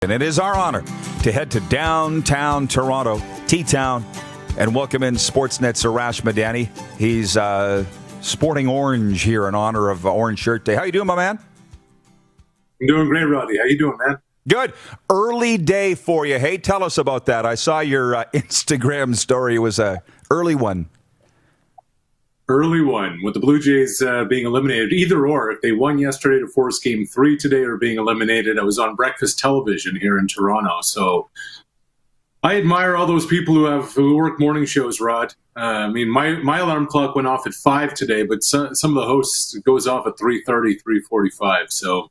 And it is our honor to head to downtown Toronto, T-Town, and welcome in Sportsnet's Arash Madani. He's sporting orange here in honor of Orange Shirt Day. How you doing, my man? I'm doing great, Roddy. How you doing, man? Good. Early day for you. Hey, tell us about that. I saw your Instagram story. It was a early one. Early one, with the Blue Jays being eliminated. Either or, if they won yesterday to force Game 3 today or being eliminated, I was on breakfast television here in Toronto. So I admire all those people who work morning shows, Rod. My alarm clock went off at 5 today, but some of the hosts goes off at 3:30, 3:45. So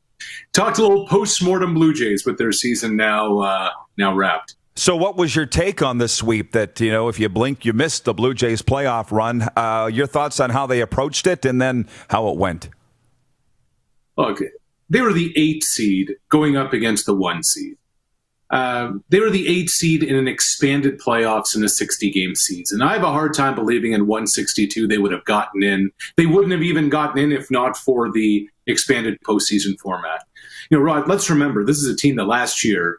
talked a little Postmortem Blue Jays with their season now wrapped. So what was your take on this sweep that, if you blink, you missed the Blue Jays playoff run? Your thoughts on how they approached it and then how it went? Look, they were the 8th seed going up against the 1 seed. They were the 8th seed in an expanded playoffs in a 60-game season. I have a hard time believing in 162 they would have gotten in. They wouldn't have even gotten in if not for the expanded postseason format. Rod, let's remember, this is a team that last year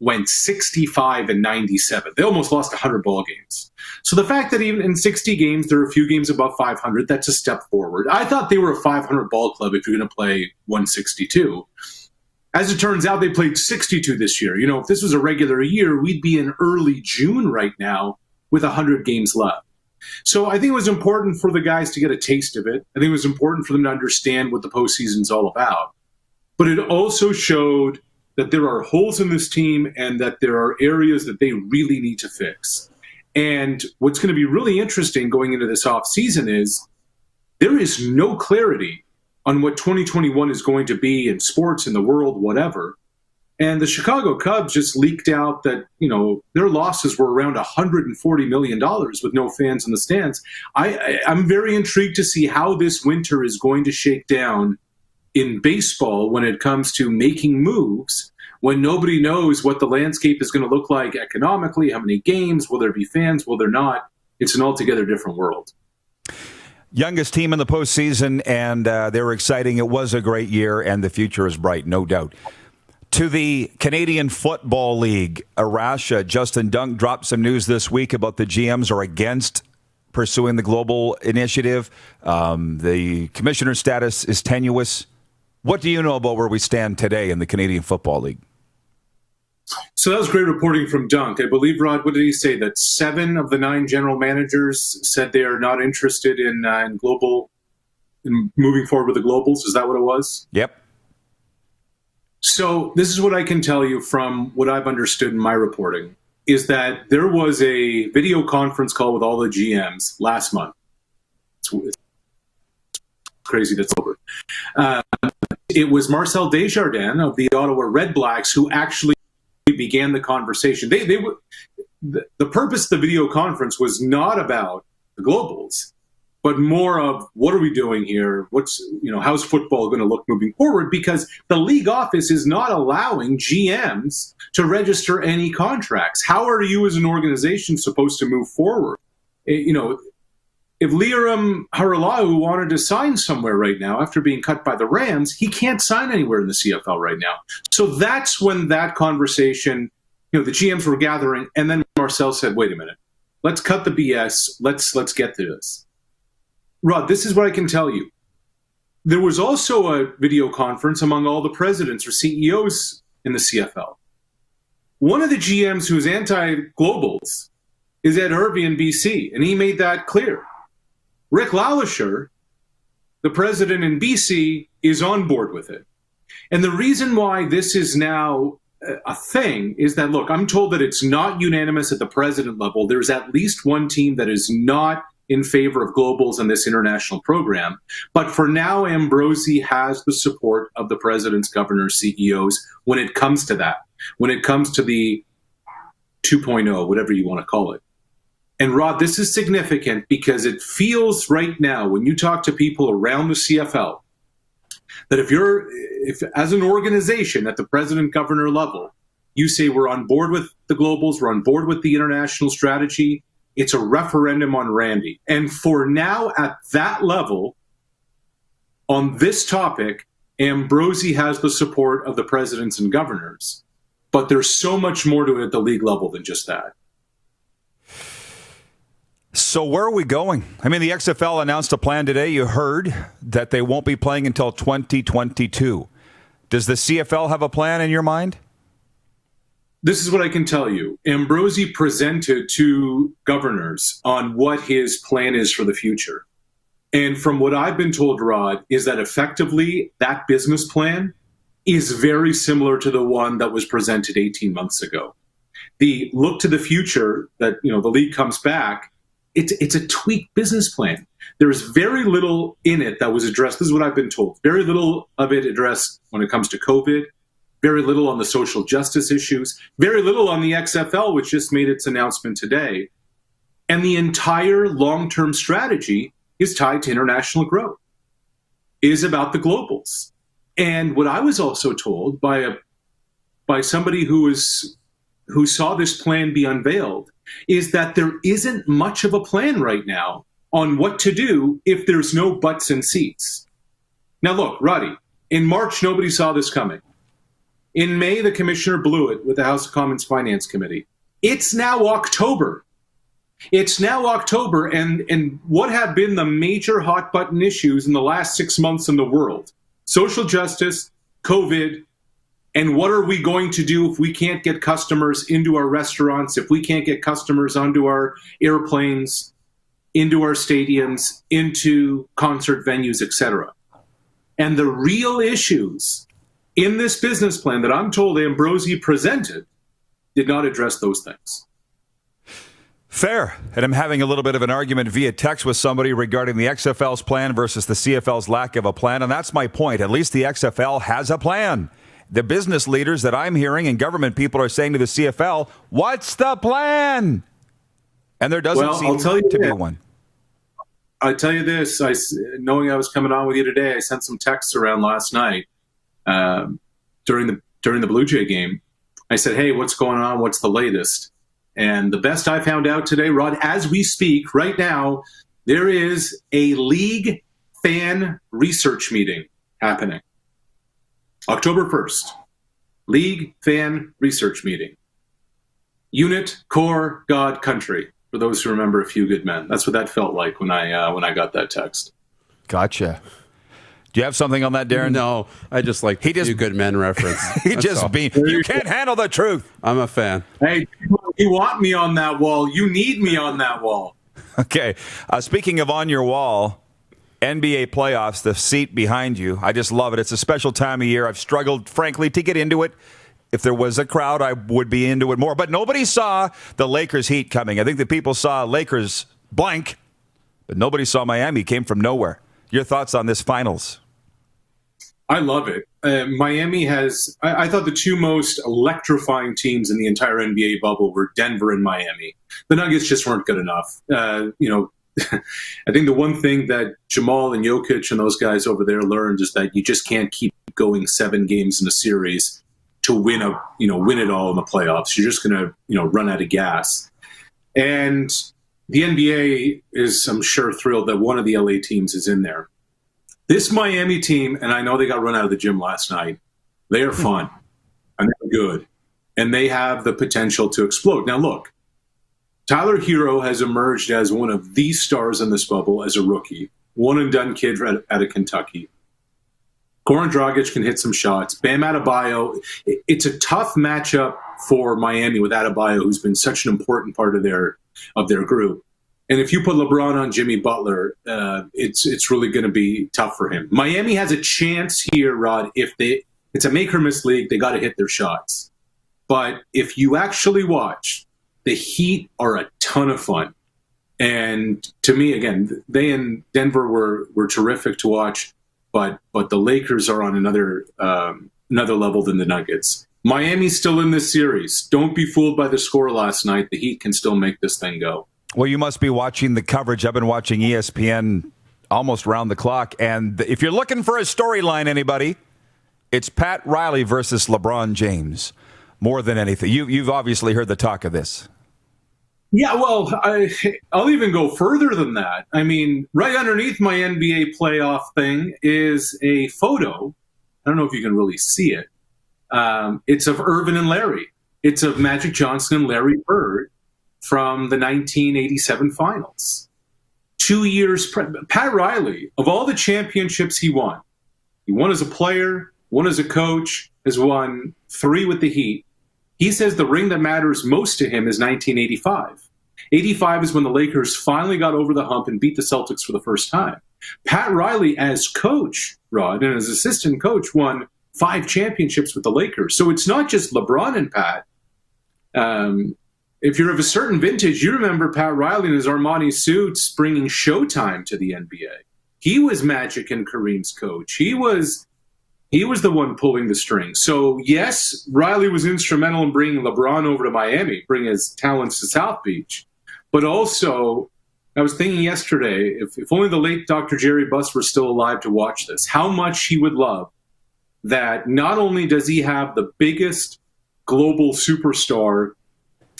went 65-97. They almost lost 100 ball games. So the fact that even in 60 games, there are a few games above 500, that's a step forward. I thought they were a 500 ball club if you're going to play 162. As it turns out, they played 62 this year. If this was a regular year, we'd be in early June right now with 100 games left. So I think it was important for the guys to get a taste of it. I think it was important for them to understand what the postseason's all about. But it also showed that there are holes in this team and that there are areas that they really need to fix. And what's going to be really interesting going into this offseason is there is no clarity on what 2021 is going to be in sports, in the world, whatever. And the Chicago Cubs just leaked out that, their losses were around $140 million with no fans in the stands. I'm very intrigued to see how this winter is going to shake down in baseball when it comes to making moves, when nobody knows what the landscape is going to look like economically, how many games, will there be fans, will there not? It's an altogether different world. Youngest team in the postseason, and they were exciting. It was a great year, and the future is bright, no doubt. To the Canadian Football League, Arash, Justin Dunk dropped some news this week about the GMs are against pursuing the global initiative. The commissioner status is tenuous. What do you know about where we stand today in the Canadian Football League? So that was great reporting from Dunk. I believe, Rod, what did he say? That 7 of the 9 general managers said they are not interested in moving forward with the globals. Is that what it was? Yep. So this is what I can tell you from what I've understood in my reporting, is that there was a video conference call with all the GMs last month. It's crazy that's over. It was Marcel Desjardins of the Ottawa Red Blacks who actually began the conversation. The purpose of the video conference was not about the globals, but more of what are we doing here? How's football going to look moving forward? Because the league office is not allowing GMs to register any contracts. How are you as an organization supposed to move forward? If Liram Haralahu wanted to sign somewhere right now after being cut by the Rams, he can't sign anywhere in the CFL right now. So that's when that conversation, the GMs were gathering, and then Marcel said, wait a minute, let's cut the BS, let's get to this. Rod, this is what I can tell you. There was also a video conference among all the presidents or CEOs in the CFL. One of the GMs who's anti-globals is Ed Hervey in BC, and he made that clear. Rick Lallisher, the president in BC, is on board with it. And the reason why this is now a thing is that, look, I'm told that it's not unanimous at the president level. There's at least one team that is not in favor of globals in this international program. But for now, Ambrosie has the support of the presidents, governors, CEOs when it comes to that, when it comes to the 2.0, whatever you want to call it. And Rod, this is significant because it feels right now when you talk to people around the CFL that if as an organization at the president governor level, you say we're on board with the globals, we're on board with the international strategy, it's a referendum on Randy. And for now at that level, on this topic, Ambrosie has the support of the presidents and governors. But there's so much more to it at the league level than just that. So where are we going? I mean, the XFL announced a plan today. You heard that they won't be playing until 2022. Does the CFL have a plan in your mind? This is what I can tell you. Ambrosi presented to governors on what his plan is for the future. And from what I've been told, Rod, is that effectively that business plan is very similar to the one that was presented 18 months ago. The look to the future that, the league comes back, it's a tweaked business plan. There's very little in it that was addressed. This is what I've been told. Very little of it addressed when it comes to COVID, very little on the social justice issues, very little on the XFL, which just made its announcement today. And the entire long-term strategy is tied to international growth, is about the globals. And what I was also told by somebody who saw this plan be unveiled is that there isn't much of a plan right now on what to do if there's no butts and seats. Now look, Roddy, in March, nobody saw this coming. In May, the commissioner blew it with the House of Commons Finance Committee. It's now October. And what have been the major hot button issues in the last 6 months in the world? Social justice, COVID, and what are we going to do if we can't get customers into our restaurants, if we can't get customers onto our airplanes, into our stadiums, into concert venues, etc. And the real issues in this business plan that I'm told Ambrosi presented did not address those things. Fair. And I'm having a little bit of an argument via text with somebody regarding the XFL's plan versus the CFL's lack of a plan. And that's my point. At least the XFL has a plan. The business leaders that I'm hearing and government people are saying to the CFL, what's the plan? And there doesn't seem to be one. I'll tell you this. Knowing I was coming on with you today, I sent some texts around last night during the Blue Jay game. I said, hey, what's going on? What's the latest? And the best I found out today, Rod, as we speak right now, there is a league fan research meeting happening. October 1st, league fan research meeting. Unit, core, God, country. For those who remember A Few Good Men. That's what that felt like when I got that text. Gotcha. Do you have something on that, Darren? No, I just like the Few Good Men reference. You can't handle the truth. I'm a fan. Hey, you want me on that wall. You need me on that wall. Okay. Speaking of on your wall, NBA playoffs, the seat behind you. I just love it. It's a special time of year. I've struggled, frankly, to get into it. If there was a crowd, I would be into it more. But nobody saw the Lakers Heat coming. I think the people saw Lakers blank, but nobody saw Miami. Came from nowhere. Your thoughts on this finals? I love it. Miami has, I thought the two most electrifying teams in the entire NBA bubble were Denver and Miami. The Nuggets just weren't good enough. I think the one thing that Jamal and Jokic and those guys over there learned is that you just can't keep going 7 games in a series to win it all in the playoffs. You're just going to, run out of gas. And the NBA is, I'm sure, thrilled that one of the LA teams is in there. This Miami team, and I know they got run out of the gym last night, they are fun and they're good. And they have the potential to explode. Now, look, Tyler Hero has emerged as one of the stars in this bubble as a rookie. One-and-done kid out of Kentucky. Goran Dragic can hit some shots. Bam Adebayo. It's a tough matchup for Miami with Adebayo, who's been such an important part of their group. And if you put LeBron on Jimmy Butler, it's really going to be tough for him. Miami has a chance here, Rod. It's a make or miss league. They got to hit their shots. But if you actually watch, the Heat are a ton of fun. And to me, again, they and Denver were terrific to watch. But the Lakers are on another level than the Nuggets. Miami's still in this series. Don't be fooled by the score last night. The Heat can still make this thing go. Well, you must be watching the coverage. I've been watching ESPN almost round the clock. And if you're looking for a storyline, anybody, it's Pat Riley versus LeBron James more than anything. You've obviously heard the talk of this. Yeah, well, I'll even go further than that. I mean, right underneath my NBA playoff thing is a photo. I don't know if you can really see it. It's of Irvin and Larry. It's of Magic Johnson and Larry Bird from the 1987 finals. 2 years. Pat Riley, of all the championships he won as a player, one as a coach, has won 3 with the Heat. He says the ring that matters most to him is 1985. 85 is when the Lakers finally got over the hump and beat the Celtics for the first time. Pat Riley, as coach, Rod, and as assistant coach, won 5 championships with the Lakers. So it's not just LeBron and Pat. If you're of a certain vintage, you remember Pat Riley in his Armani suits bringing Showtime to the NBA. He was Magic and Kareem's coach. He was the one pulling the strings. So yes, Riley was instrumental in bringing LeBron over to Miami, bringing his talents to South Beach. But also, I was thinking yesterday, if only the late Dr. Jerry Buss were still alive to watch this, how much he would love that not only does he have the biggest global superstar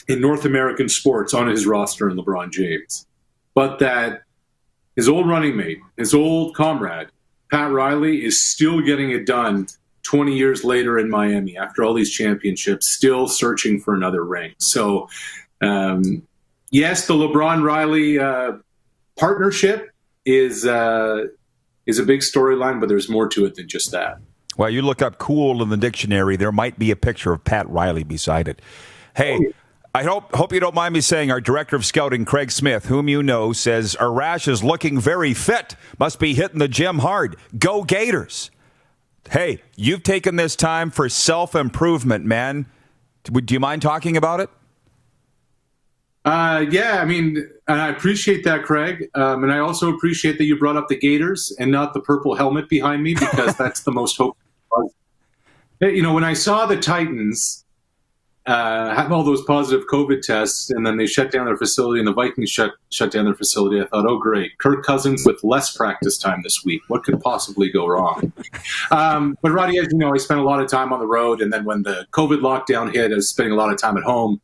in North American sports on his roster in LeBron James, but that his old running mate, his old comrade, Pat Riley, is still getting it done 20 years later in Miami after all these championships, still searching for another ring. So, yes, the LeBron-Riley partnership is a big storyline, but there's more to it than just that. Well, you look up cool in the dictionary, there might be a picture of Pat Riley beside it. Hey, I hope you don't mind me saying our director of scouting, Craig Smith, whom you know, says Arash is looking very fit. Must be hitting the gym hard. Go Gators. Hey, you've taken this time for self-improvement, man. Do you mind talking about it? Yeah, I mean, and I appreciate that, Craig. And I also appreciate that you brought up the Gators and not the purple helmet behind me, because that's the most hopeful. You know, when I saw the Titans have all those positive COVID tests, and then they shut down their facility, and the Vikings shut down their facility, I thought, oh, great. Kirk Cousins with less practice time this week. What could possibly go wrong? But, Roddy, as you know, I spent a lot of time on the road, and then when the COVID lockdown hit, I was spending a lot of time at home,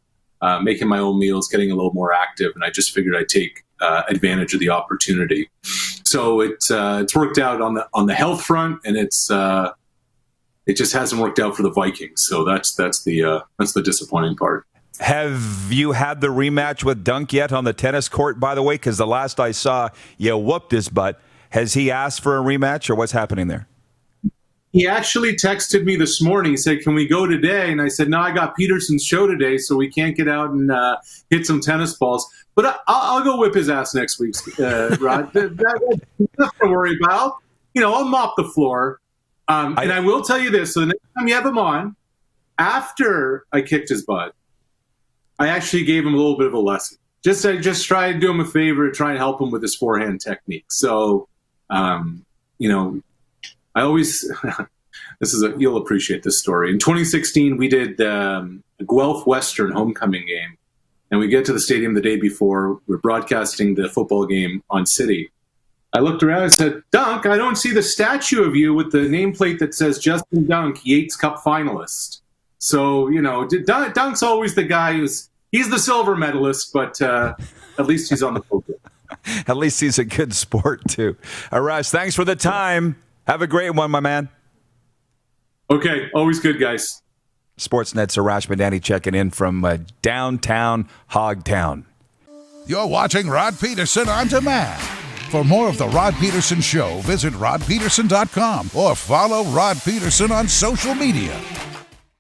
making my own meals, getting a little more active, and I just figured I'd take advantage of the opportunity. So it's worked out on the health front, and it just hasn't worked out for the Vikings. So that's the disappointing part. Have you had the rematch with Dunk yet on the tennis court, by the way? Because the last I saw, you whooped his butt. Has he asked for a rematch, or what's happening there? He actually texted me this morning. He said, can we go today? And I said, no, I got Pedersen's show today, so we can't get out and hit some tennis balls. But I'll go whip his ass next week, Rod. That's nothing to worry about. You know, I'll mop the floor. And I will tell you this. So the next time you have him on, after I kicked his butt, I actually gave him a little bit of a lesson. I just try to do him a favor, try and help him with his forehand technique. So, you know, I always you'll appreciate this story. In 2016, we did a Guelph Western homecoming game, and we get to the stadium the day before. We're broadcasting the football game on City. I looked around and said, Dunk, I don't see the statue of you with the nameplate that says Justin Dunk, Yates Cup finalist. So, you know, Dunk's always the guy he's the silver medalist, but at least he's on the podium. At least he's a good sport, too. Arash, thanks for the time. Have a great one, my man. Okay, always good, guys. Sportsnet's Arash Madani checking in from downtown Hogtown. You're watching Rod Pedersen On Demand. For more of The Rod Pedersen Show, visit rodpedersen.com or follow Rod Pedersen on social media.